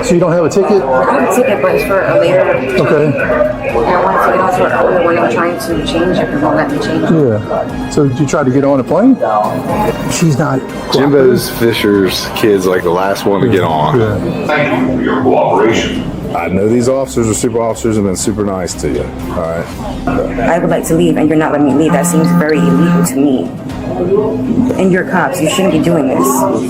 So you don't have a ticket? I have a ticket, but it's for a later. Okay. And I wanted to get onto it earlier when I'm trying to change it, because won't let me change it. Yeah. So you tried to get on a plane? She's not. Jimbo's Fisher's kid's like the last one to get on. Yeah. Thank you for your cooperation. I know these officers are super officers and been super nice to you. All right. I would like to leave, and you're not letting me leave. That seems very illegal to me. And you're cops. You shouldn't be doing this.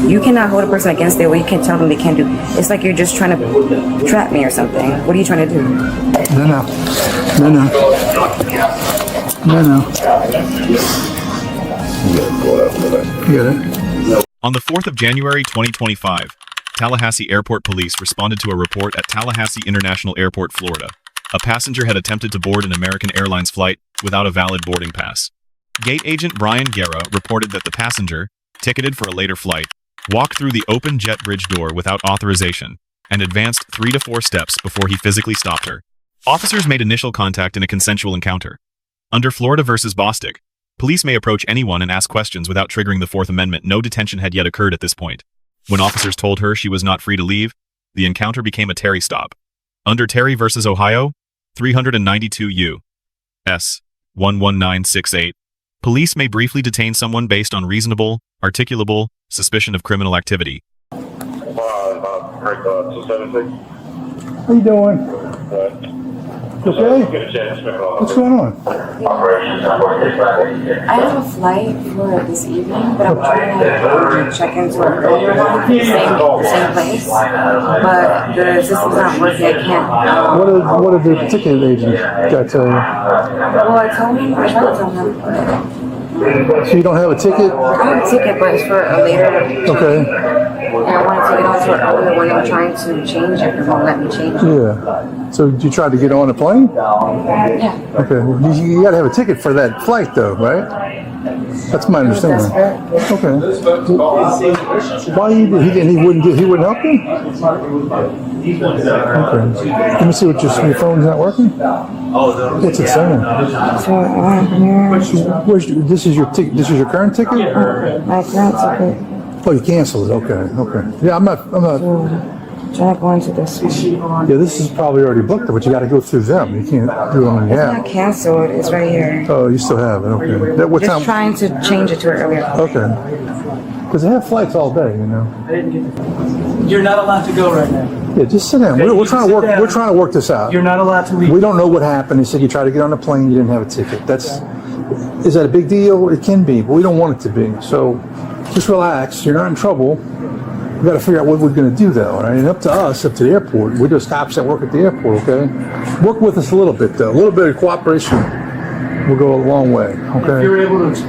You cannot hold a person against their will. You can't tell them they can't do. It's like you're just trying to trap me or something. What are you trying to do? No. Get it? On the 4th of January 2025, Tallahassee Airport Police responded to a report at Tallahassee International Airport, Florida. A passenger had attempted to board an American Airlines flight without a valid boarding pass. Gate agent Brian Guerra reported that the passenger, ticketed for a later flight, walked through the open jet bridge door without authorization and advanced 3 to 4 steps before he physically stopped her. Officers made initial contact in a consensual encounter. Under Florida versus Bostick, police may approach anyone and ask questions without triggering the Fourth Amendment. No detention had yet occurred at this point. When officers told her she was not free to leave, the encounter became a Terry stop. Under Terry versus Ohio, 392 U.S. 11968, police may briefly detain someone based on reasonable, articulable suspicion of criminal activity. How you doing? Okay? What's going on? I have a flight for this evening, but I'm trying to check into an earlier one, the same place. But the system's not working. I can't. What did the ticket agent tell you? Well, I told him. I tried to tell him. So you don't have a ticket? I have a ticket, but it's for a later. Okay. And I wanted to get onto it earlier when I'm trying to change it, because won't let me change it. Yeah. So you tried to get on a plane? Yeah. Okay. You got to have a ticket for that flight, though, right? That's my understanding. Okay. Why he wouldn't help you? Okay. Let me see what your phone's not working. What's it saying? This is your ticket. This is your current ticket? My current ticket. Oh, you canceled it. Okay. Yeah, I'm not. Trying to go into this one. Yeah, this is probably already booked, but you got to go through them. You can't do it on the app. It's not canceled. It's right here. Oh, you still have it. Okay. What Just time? trying to change it to an earlier. Okay. Because they have flights all day, you know. You're not allowed to go right now. Yeah, just sit down. Okay, We're trying to work. We're trying to work this out. You're not allowed to leave. We don't know what happened. They said you tried to get on a plane, you didn't have a ticket. Is that a big deal? It can be, but we don't want it to be. So just relax. You're not in trouble. We got to figure out what we're going to do, though, right? And up to us, up to the airport. We're just cops that work at the airport, okay? Work with us a little bit, though. A little bit of cooperation will go a long way, okay? If you're able to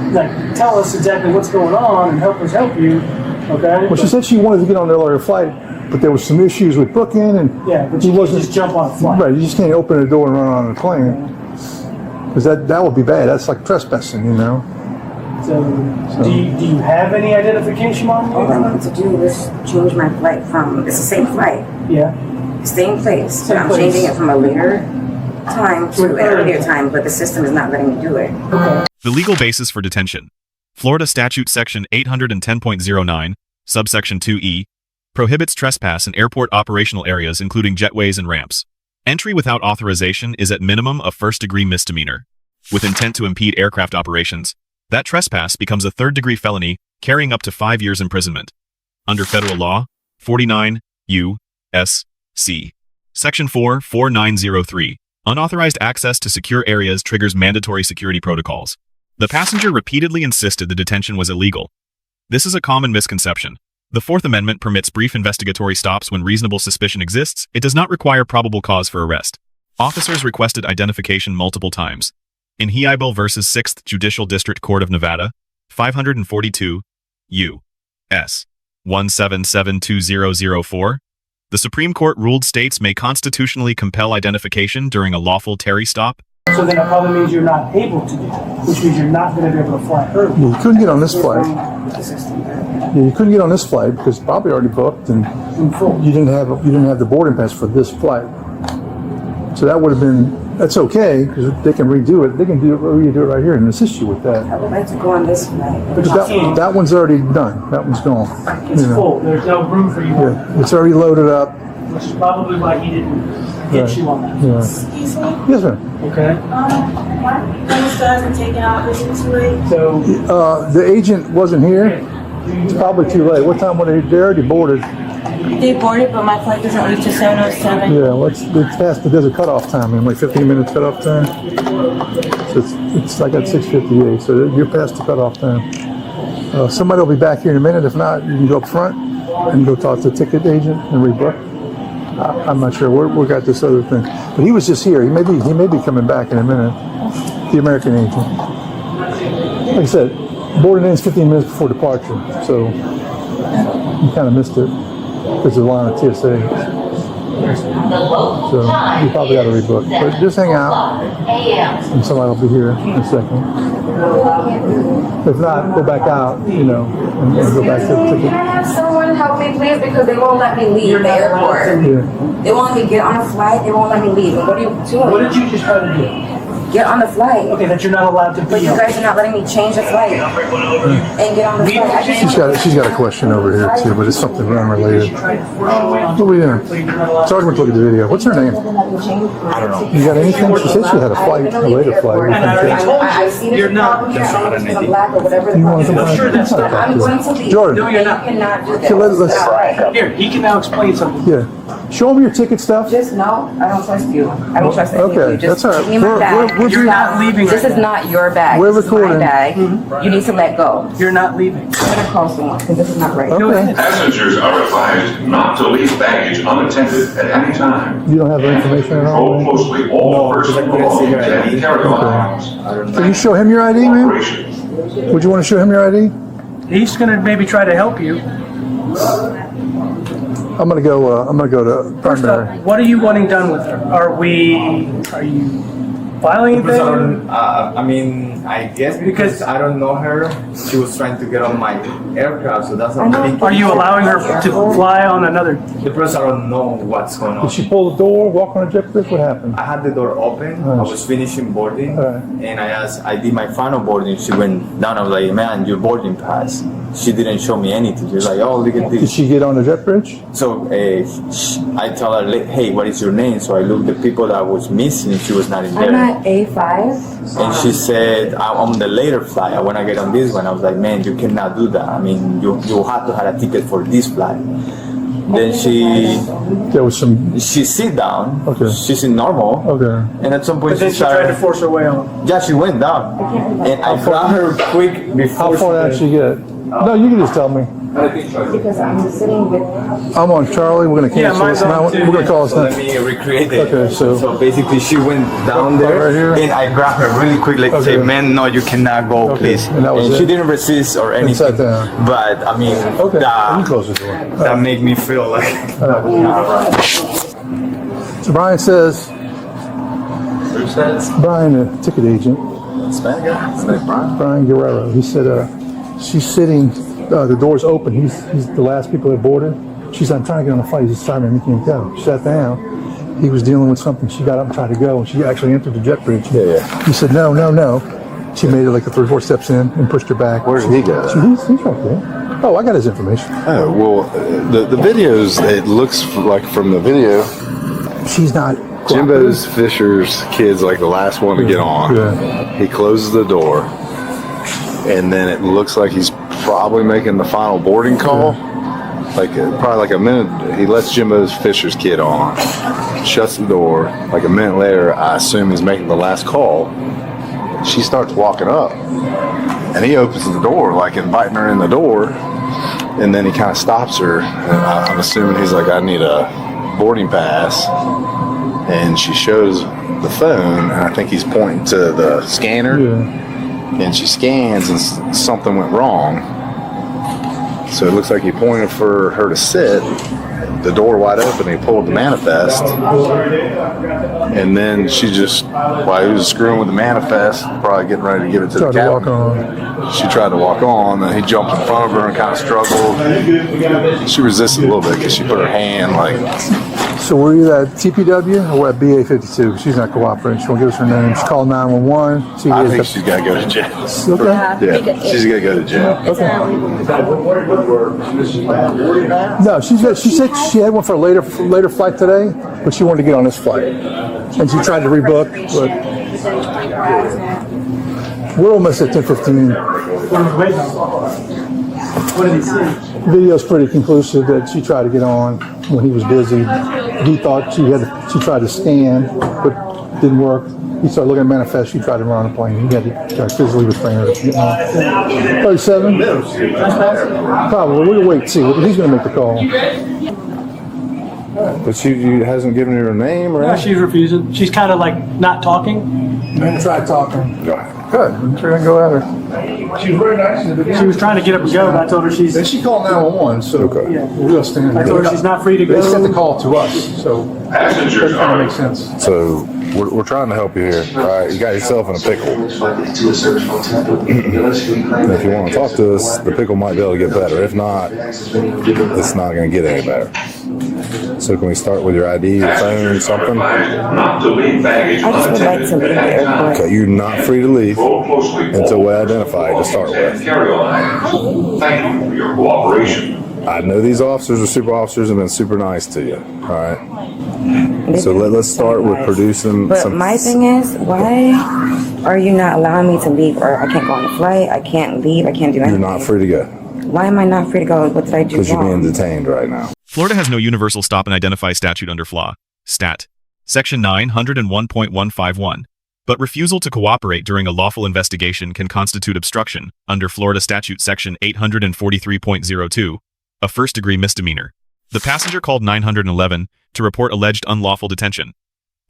tell us exactly what's going on and help us help you, okay? Well, she said she wanted to get on the earlier flight, but there was some issues with booking, and yeah, but you can't just jump on a flight. Right, you just can't open the door and run on the plane, because that would be bad. That's like trespassing, you know? So do you have any identification on you? All I wanted to do is change my flight from, it's the same flight. Yeah. Same place. But I'm changing it from a later time to an earlier time, but the system is not letting me do it. Okay. The legal basis for detention. Florida Statute Section 810.09, subsection 2E, prohibits trespass in airport operational areas including jetways and ramps. Entry without authorization is at minimum a first-degree misdemeanor. With intent to impede aircraft operations, that trespass becomes a third-degree felony, carrying up to 5 years imprisonment. Under federal law, 49 U.S.C. Section 44903, unauthorized access to secure areas triggers mandatory security protocols. The passenger repeatedly insisted the detention was illegal. This is a common misconception. The Fourth Amendment permits brief investigatory stops when reasonable suspicion exists. It does not require probable cause for arrest. Officers requested identification multiple times. In Hiibel versus 6th Judicial District Court of Nevada, 542 U.S. 1772004, the Supreme Court ruled states may constitutionally compel identification during a lawful Terry stop. So then it probably means you're not able to do that, which means you're not going to be able to fly early. Well, you couldn't get on this flight. Yeah, you couldn't get on this flight because it's probably already booked, and you didn't have the boarding pass for this flight. So that would have been. That's okay, because they can redo it. They can redo it right here and assist you with that. I would like to go on this flight. But that one's already done. That one's gone. It's full. There's no room for you. Yeah, it's already loaded up. which is probably why he didn't get you on that. Yeah. Yes, ma'am. Okay. Why still hasn't taken out this way? So The agent wasn't here. It's probably too late. What time were they already boarded? They boarded, but my flight doesn't leave till 7:07. Yeah, well, it's past there's a cutoff time, like 15 minutes cutoff time. So it's like at 6:58, so you're past the cutoff time. Somebody will be back here in a minute. If not, you can go up front and go talk to the ticket agent and rebook. I'm not sure. We got this other thing, but he was just here. He may be coming back in a minute. The American agent. Like I said, boarding ends 15 minutes before departure, so you kind of missed it because of the line of TSA. So you probably got to rebook. But just hang out, and somebody will be here in a second. If not, go back out, and go back to the Can ticket. I have someone help me, please? Because they won't let me leave the airport. Yeah. They won't let me get on a flight. They won't let me leave. What are you doing? what did you just try to do? Get on the flight. Okay, that you're not allowed to But be you on. guys are not letting me change the flight and get on the flight. I just She's got a question over here too, but it's something unrelated. What are we doing? Sergeant, look at the video. What's her name? I don't know. You got anything? She said she had a flight, a later flight. And I already told you, I see you're this not. problem here. I'm going to black or whatever the You want problem to is. sure that's not- I'm going to leave. Jordan. No, you're not. You cannot do Okay, that. let's Here, he can now explain something. yeah. Show them your ticket stuff. Just no, I don't trust you. I don't trust any of Okay, you. Just that's all right. give me my bag. You're not leaving This right is not your bag. We're This is my recording. bag. You need to let go. You're not leaving. I'm gonna call someone because this is not right. Okay. Passengers are advised not to leave baggage unattended at any time. You don't have the information at Control all? closely all personal belongings and carry-on items. Can you show him your ID, man? Operation. Would you want to show him your ID? He's gonna maybe try to help you. I'm gonna go to First primary. up, what are you wanting done with her? Are you filing anything? I mean, I guess because I don't know her, she was trying to get on my aircraft, so that's not big. Are you allowing her to fly on another? The person, I don't know what's going on. Did she pull the door, walk on a jet bridge? What happened? I had the door open. I was finishing boarding, Alright. and I did my final boarding. She went down. I was like, "Man, your boarding pass." She didn't show me anything. She was like, "Oh, look at Did this." she get on the jet bridge? So I tell her, "Hey, what is your name?" So I looked the people that was missing. She was not in there. I'm at A5. And she said, I'm on the later flight. I want to get on this one. I was like, man, you cannot do that. I mean, you have to have a ticket for this flight. Then There was some. she sit down. Okay. She's in normal. Okay. And at some point But then she tried to force her way on. yeah, she went down. And I grabbed her quick before How far did she get? No, you can just tell me. Because I'm sitting with. I'm on Charlie. We're gonna cancel mine's this now. on too, We're gonna call So this let now. me recreate it. Okay, so- basically she went down there Right here? and I grabbed her really quick, like say, Okay. man, no, you cannot go, Okay, please. and that was she it? didn't resist or anything. sat down. But I mean, Okay. that, You close the door. that made me feel like So Brian says. Brian, the ticket agent. Hispanic guy? His name Brian? Brian Guerra. He said she's sitting. The door's open. He's the last people that boarded. She said, "I'm trying to get on the flight." He's sorry, man, you can't go. She sat down. He was dealing with something. She got up and tried to go, and she actually entered the jet bridge. Yeah. He said, "No, no, no." She made it like 3 or 4 steps in and pushed her back. Where did he go? He's right there. Oh, I got his information. Oh, well, the videos, it looks like from the video, She's not. Jimbo's Fisher's kid's like the last one to get on. Yeah. He closes the door, and then it looks like he's probably making the final boarding call. Probably like a minute, he lets Jimbo's Fisher's kid on, shuts the door. Like a minute later, I assume he's making the last call. She starts walking up, and he opens the door, like inviting her in the door, and then he kind of stops her. And I'm assuming he's like, "I need a boarding pass," and she shows the phone, and I think he's pointing to the scanner. Yeah. And she scans, and something went wrong. So it looks like he pointed for her to sit, the door wide open, he pulled the manifest, and then she just, while he was screwing with the manifest, probably getting ready to give it to Tried the to walk captain, on. she tried to walk on, and he jumped in front of her and kind of struggled. She resisted a little bit because she put her hand like So were you at TPW or at BA 52? She's not cooperating. She won't give us her name. She called 911. I think she's got to go to jail. Okay. Yeah, she's got to go to jail. No, she said she had one for a later flight today, but she wanted to get on this flight, and she tried to rebook, but we're almost at 10:15. What did he say? Video's pretty conclusive that she tried to get on when he was busy. He thought she tried to scan, but didn't work. He started looking at manifest. She tried to run on the plane. He had to try to physically restrain her. 37? Probably. We'll wait and see. He's going to make the call. But she hasn't given her a name or No, anything? she's refusing. She's kind of like not talking. I'm try talking. Good. I'm sure I can go at her. She was very nice. She was trying to get up and go, but I told her she's. Then she called 911, so Yeah. we'll stand I told her she's not free to They sent the go. call to us, so Passengers that kind of are makes sense. So we're trying to help you here. All right, you got yourself in a pickle. And if you want to talk to us, the pickle might be able to get better. If not, it's not going to get any better. So can we start with your ID, your phone, something? not to leave baggage I just would like to leave the airport. Okay, you're not free to leave Follow closely until we identify you to start and with. carry on items. Thank you for your cooperation. I know these officers are super officers and been super nice to you. All right. So let's start with producing But some. my thing is, why are you not allowing me to leave? Or I can't go on the flight. I can't leave. I can't do anything. You're not free to go Why am I not free to go? What did I do because you're being wrong? detained right now. Florida has no universal stop and identify statute under FLA, STAT, Section 901.151, but refusal to cooperate during a lawful investigation can constitute obstruction under Florida Statute Section 843.02, a first-degree misdemeanor. The passenger called 911 to report alleged unlawful detention.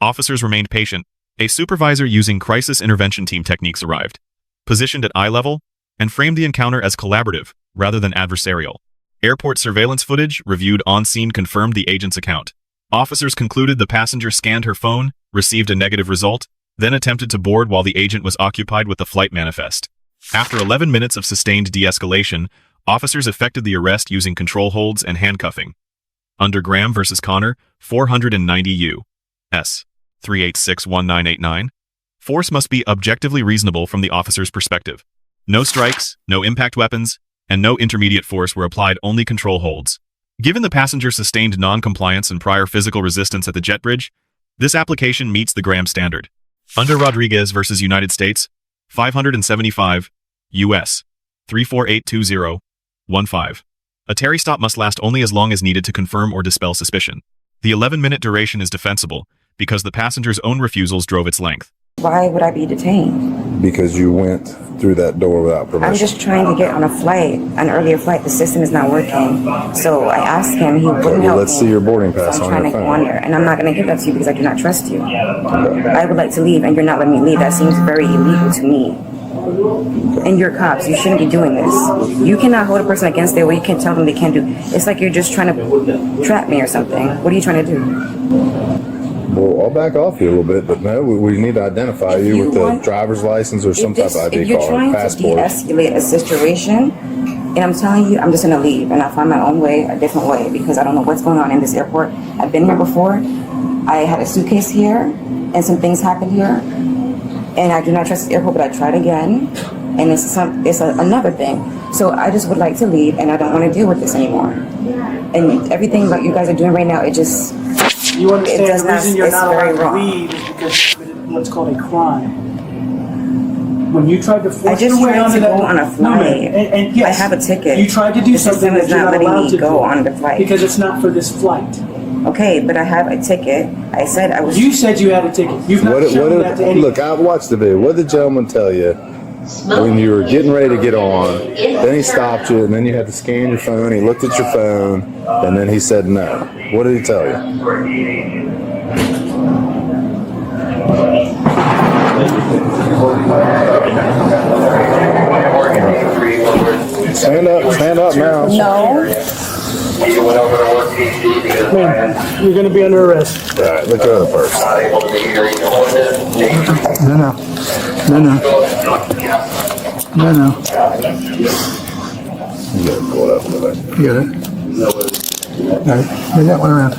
Officers remained patient. A supervisor using crisis intervention team techniques arrived, positioned at eye level, and framed the encounter as collaborative rather than adversarial. Airport surveillance footage reviewed on scene confirmed the agent's account. Officers concluded the passenger scanned her phone, received a negative result, then attempted to board while the agent was occupied with the flight manifest. After 11 minutes of sustained de-escalation, officers effected the arrest using control holds and handcuffing. Under Graham v. Connor, 490 U.S. 3861989, force must be objectively reasonable from the officer's perspective. No strikes, no impact weapons, and no intermediate force were applied, only control holds. Given the passenger sustained non-compliance and prior physical resistance at the jet bridge, this application meets the Graham standard. Under Rodriguez v. United States, 575 U.S. 3482015, a Terry stop must last only as long as needed to confirm or dispel suspicion. The 11-minute duration is defensible because the passenger's own refusals drove its length. Why would I be detained? Because you went through that door without permission. I'm just trying to get on a flight, an earlier flight. The system is not working. So I asked him, he wouldn't Well, help let's me. see your boarding pass So I'm on trying your to go phone. on there, and I'm not going to give that to you because I do not trust you. I would like to leave, and you're not letting me leave. That seems very illegal to me. And you're cops. You shouldn't be doing this. You cannot hold a person against their will. You can't tell them they can't do. It's like you're just trying to trap me or something. What are you trying to do? Well, I'll back off you a little bit, but no, we need to identify If you you with the want- driver's license or some type of If ID you're card, trying passport. to de-escalate a situation, and I'm telling you, I'm just gonna leave and I'll find my own way, a different way, because I don't know what's going on in this airport. I've been here before. I had a suitcase here, and some things happened here, and I do not trust the airport. But I tried again, and it's another thing. So I just would like to leave, and I don't want to deal with this anymore. And everything that you guys are doing right now, it just. You understand does the not- reason you're it's not very allowed to wrong. leave is because you committed what's called a crime. When you tried to I force just your way tried onto to that, go on a No, ma'am. flight. And yes, I have a ticket. You tried to do The something system that is you're not not letting allowed me to go do on the flight. because it's not for this flight. Okay, but I have a ticket. I said I was. You said you had a ticket. You've not shown that to anyone. Look, I watched the video. What did the gentleman tell you when you were getting ready to get on? Then he stopped you, and then you had to scan your phone. He looked at your phone, and then he said no. What did he tell you? Stand up now. No. Ma'am, you're going to be under arrest. All right, look over the purse. No. You gotta pull it up a little bit. You got it? All right, bring that one around.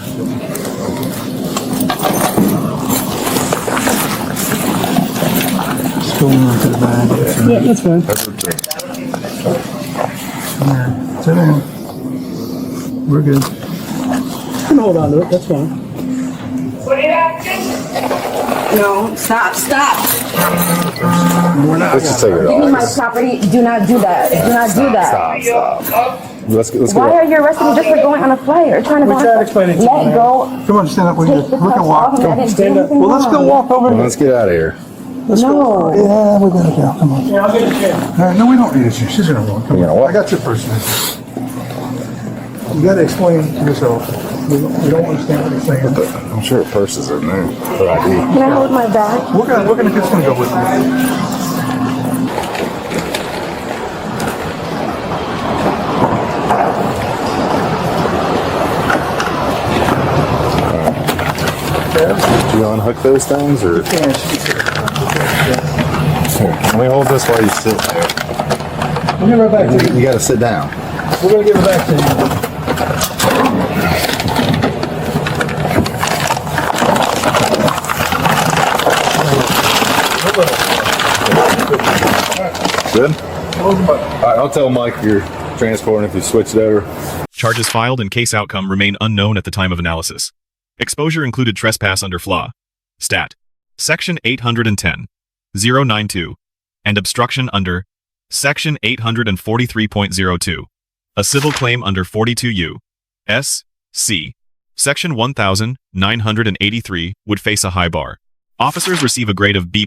Go on to the back. Yeah, that's fine. That's okay. Sit down. We're good. You can hold on to it. That's fine. No, stop. Let's just take it Give me off. my property. Do not do that. Do not do that. Stop. Let's go. Why are you arresting me just for going on a flight or trying to We're trying to explain it to you, let man. go? Come on, stand up. We Take the can cuffs walk. off of me. I didn't do stand up. anything Well, let's go wrong. walk over. Let's get out of here. No. Yeah, we gotta go. Come on. Yeah, I'll get a chair. All right, no, we don't need a chair. She's gonna walk. Come You gonna on. walk? I got your person. You gotta explain yourself. We don't understand what you're saying. I'm sure purses are in there for ID. Can I hold my bag? We're just gonna go with you. Do you unhook those things or? Here, let me hold this while you sit there. We'll get right back to you. You gotta sit down. We're gonna give it back to you. Good? All right, I'll tell Mike you're transporting if you switch it over. Charges filed and case outcome remain unknown at the time of analysis. Exposure included trespass under FLA, Stat. Section 810, 092, and obstruction under Section 843.02. A civil claim under 42 U. S. C. Section 1983 would face a high bar. Officers receive a grade of B+.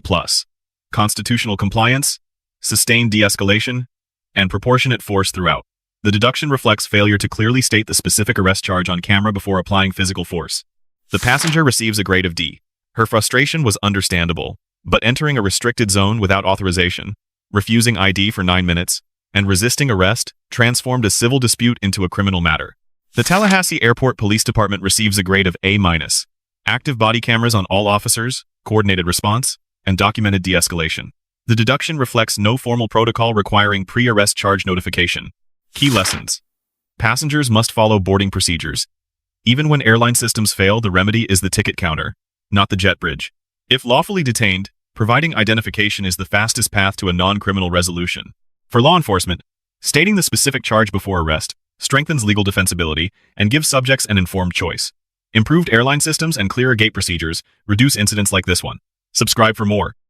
Constitutional compliance, sustained de-escalation, and proportionate force throughout. The deduction reflects failure to clearly state the specific arrest charge on camera before applying physical force. The passenger receives a grade of D. Her frustration was understandable, but entering a restricted zone without authorization, refusing ID for 9 minutes, and resisting arrest transformed a civil dispute into a criminal matter. The Tallahassee Airport Police Department receives a grade of A-. Active body cameras on all officers, coordinated response, and documented de-escalation. The deduction reflects no formal protocol requiring pre-arrest charge notification. Key lessons. Passengers must follow boarding procedures. Even when airline systems fail, the remedy is the ticket counter, not the jet bridge. If lawfully detained, providing identification is the fastest path to a non-criminal resolution. For law enforcement, stating the specific charge before arrest strengthens legal defensibility and gives subjects an informed choice. Improved airline systems and clearer gate procedures reduce incidents like this one. Subscribe for more.